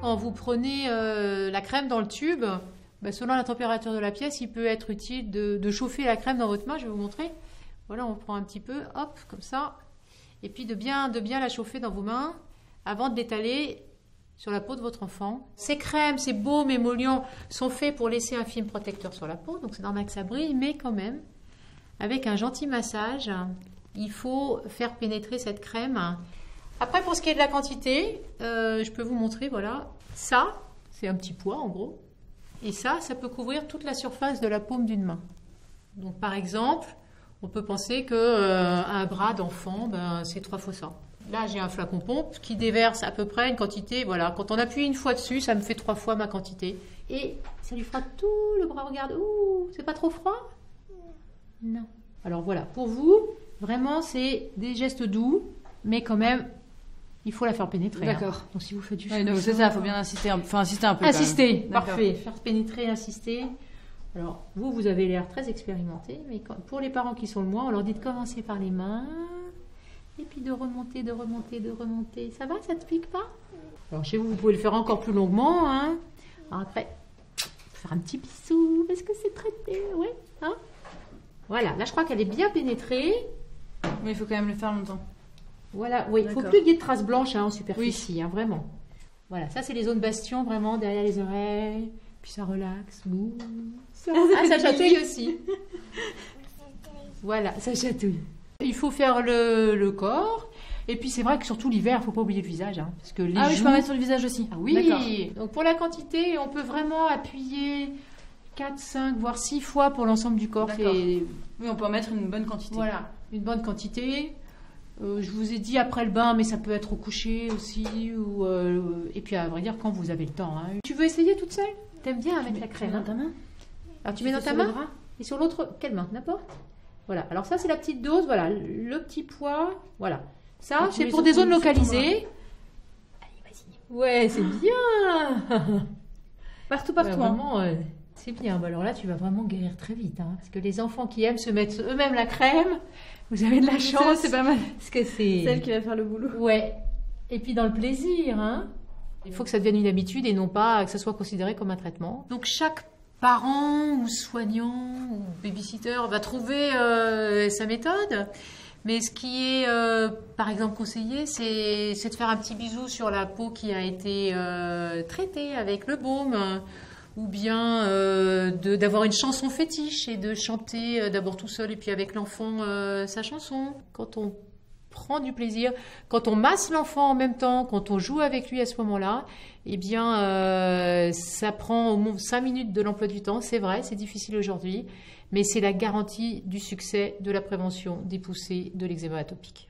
Quand vous prenez la crème dans le tube, selon la température de la pièce, il peut être utile de chauffer la crème dans votre main. Je vais vous montrer. Voilà, on prend un petit peu, hop, comme ça. Et puis de bien la chauffer dans vos mains avant de l'étaler sur la peau de votre enfant. Ces crèmes, ces baumes émollients sont faits pour laisser un film protecteur sur la peau. Donc c'est normal que ça brille, mais quand même, avec un gentil massage, il faut faire pénétrer cette crème. Après, pour ce qui est de la quantité, je peux vous montrer, voilà. Ça, c'est un petit pois en gros. Et ça peut couvrir toute la surface de la paume d'une main. Donc par exemple, on peut penser qu'un bras d'enfant, c'est 3 fois ça. Là, j'ai un flacon pompe qui déverse à peu près une quantité. Voilà, quand on appuie une fois dessus, ça me fait 3 fois ma quantité. Et ça lui fera tout le bras. Regarde, ouh, c'est pas trop froid? Non. Alors voilà, pour vous, vraiment, c'est des gestes doux, mais quand même, il faut la faire pénétrer. D'accord. Hein. Donc si vous faites du donc c'est ça, il faut bien insister, insister un peu. Insister, parfait. Faire pénétrer, insister. Alors, vous avez l'air très expérimenté, mais pour les parents qui sont le moins, on leur dit de commencer par les mains, et puis de remonter. Ça va, ça te pique pas? Alors, chez vous, vous pouvez le faire encore plus longuement. Hein. Alors après, faire un petit bisou, parce que c'est traité, ouais. Hein, voilà, là, je crois qu'elle est bien pénétrée. Mais il faut quand même le faire longtemps. Voilà, oui, il ne faut plus qu'il y ait de traces blanches en superficie, hein, vraiment. Voilà, ça, c'est les zones bastions, vraiment, derrière les oreilles. Puis ça relaxe. Ça chatouille aussi. Voilà, ça chatouille. Il faut faire le corps. Et puis c'est vrai que surtout l'hiver, il ne faut pas oublier le visage. Hein, parce que les joues... je peux mettre sur le visage aussi. Ah oui. Donc pour la quantité, on peut vraiment appuyer 4, 5, voire 6 fois pour l'ensemble du corps. Oui, on peut en mettre une bonne quantité. Voilà, une bonne quantité. Je vous ai dit après le bain, mais ça peut être au coucher aussi. Et puis à vrai dire, quand vous avez le temps. Hein. Tu veux essayer toute seule? T'aimes bien avec la crème? Dans ta main? Alors tu mets dans ta main? Et sur l'autre, quelle main? N'importe. Voilà. Alors ça, c'est la petite dose. Voilà. Le petit pois. Voilà. Ça, c'est pour des zones localisées. Allez, vas-y. Ouais, c'est bien. Partout. Vraiment, c'est bien. Alors là, tu vas vraiment guérir très vite. Hein, parce que les enfants qui aiment se mettre eux-mêmes la crème, vous avez de la chance. C'est pas mal. Parce que c'est celle qui va faire le boulot. Ouais. Et puis dans le plaisir, hein. Il faut que ça devienne une habitude et non pas que ça soit considéré comme un traitement. Donc chaque parent ou soignant ou babysitter va trouver sa méthode. Mais ce qui est, par exemple, conseillé, c'est de faire un petit bisou sur la peau qui a été traitée avec le baume. Ou bien d'avoir une chanson fétiche et de chanter d'abord tout seul et puis avec l'enfant sa chanson. Quand on prend du plaisir, quand on masse l'enfant en même temps, quand on joue avec lui à ce moment-là, eh bien, ça prend au moins 5 minutes de l'emploi du temps. C'est vrai, c'est difficile aujourd'hui, mais c'est la garantie du succès de la prévention des poussées de l'eczéma atopique.